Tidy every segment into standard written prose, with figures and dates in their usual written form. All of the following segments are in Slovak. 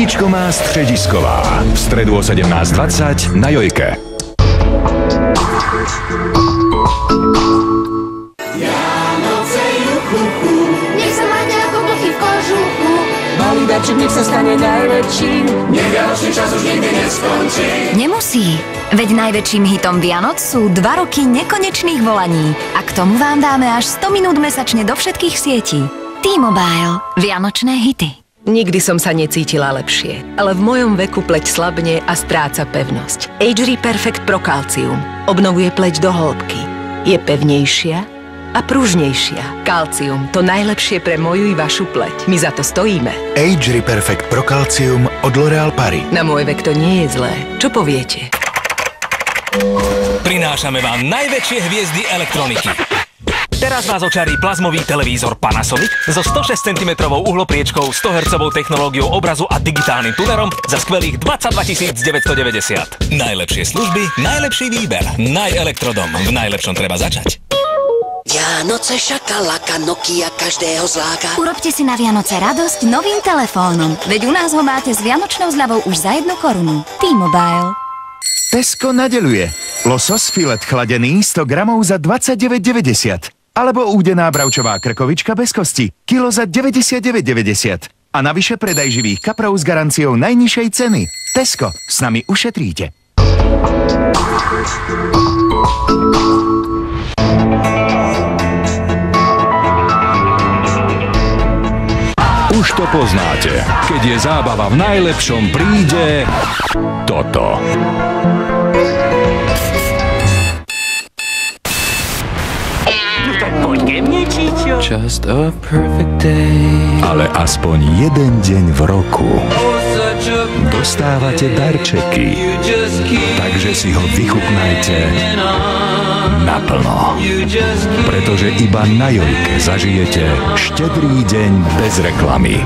Aničko má středisková. V středu o 17:20 na Jojke. Vianoce, juchuchu, nech sa máte ako blchy v kožuchu. Malý darček nech sa stane najväčším. Nech vianočný čas už nikdy neskončí. Nemusí. Veď najväčším hitom Vianoc sú 2 roky nekonečných volaní. A k tomu vám dáme až 100 minút mesačne do všetkých sietí. T-Mobile. Vianočné hity. Nikdy som sa necítila lepšie, ale v mojom veku pleť slabne a stráca pevnosť. Age Perfect Pro Calcium obnovuje pleť do hĺbky. Je pevnejšia a pružnejšia. Calcium, to najlepšie pre moju i vašu pleť. My za to stojíme. Age Perfect Pro Calcium od L'Oréal Paris. Na môj vek to nie je zlé. Čo poviete? Prinášame vám najväčšie hviezdy elektroniky. Teraz vás očarí plazmový televízor Panasonic so 106 cm uhlopriečkou, 100 Hz technológiou obrazu a digitálnym tunerom za skvelých 22 990. Najlepšie služby, najlepší výber. Elektrodom. V najlepšom treba začať. Vianoce šakalaka, Nokia každého zláka. Urobte si na Vianoce radosť novým telefónom. Veď u nás ho máte s vianočnou zľavou už za 1 korunu. T-Mobile. Tesco nadeľuje. Losos filet chladený 100 gramov za 29,90. Alebo údená bravčová krkovička bez kosti, kilo za 99,90. A navyše predaj živých kaprov s garanciou najnižšej ceny. Tesco, s nami ušetríte. Už to poznáte. Keď je zábava v najlepšom, príde toto. Just a perfect day. Ale aspoň jeden deň v roku dostávate darčeky. Takže si ho vychutnajte naplno. Pretože iba na Jojke zažijete štedrý deň bez reklamy.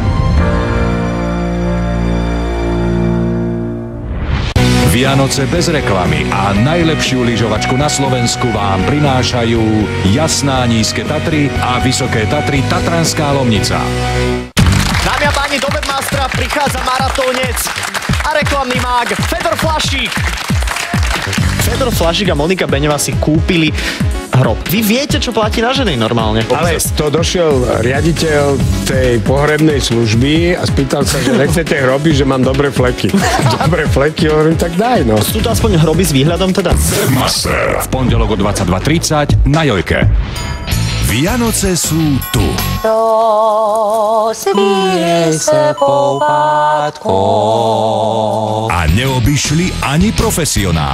Vianoce bez reklamy a najlepšiu lyžovačku na Slovensku vám prinášajú Jasná Nízke Tatry a Vysoké Tatry Tatranská Lomnica. Dámy a páni, do Webmastera prichádza maratónec a reklamný mág Fedor Flašík. Fedor Flašík a Monika Beňová si kúpili hrob. Vy viete, čo platí na ženy normálne? Ale to došiel riaditeľ tej pohrebnej služby a spýtal sa, že nechcete hroby, že mám dobré fleky. Dobré fleky, hovorím, tak daj, no. Sú to aspoň hroby s výhľadom teda? Webmaster. V pondelok o 22:30 na Jojke. Vianoce sú tu. Rozvíje se poupátko. A neobyšli ani profesionál.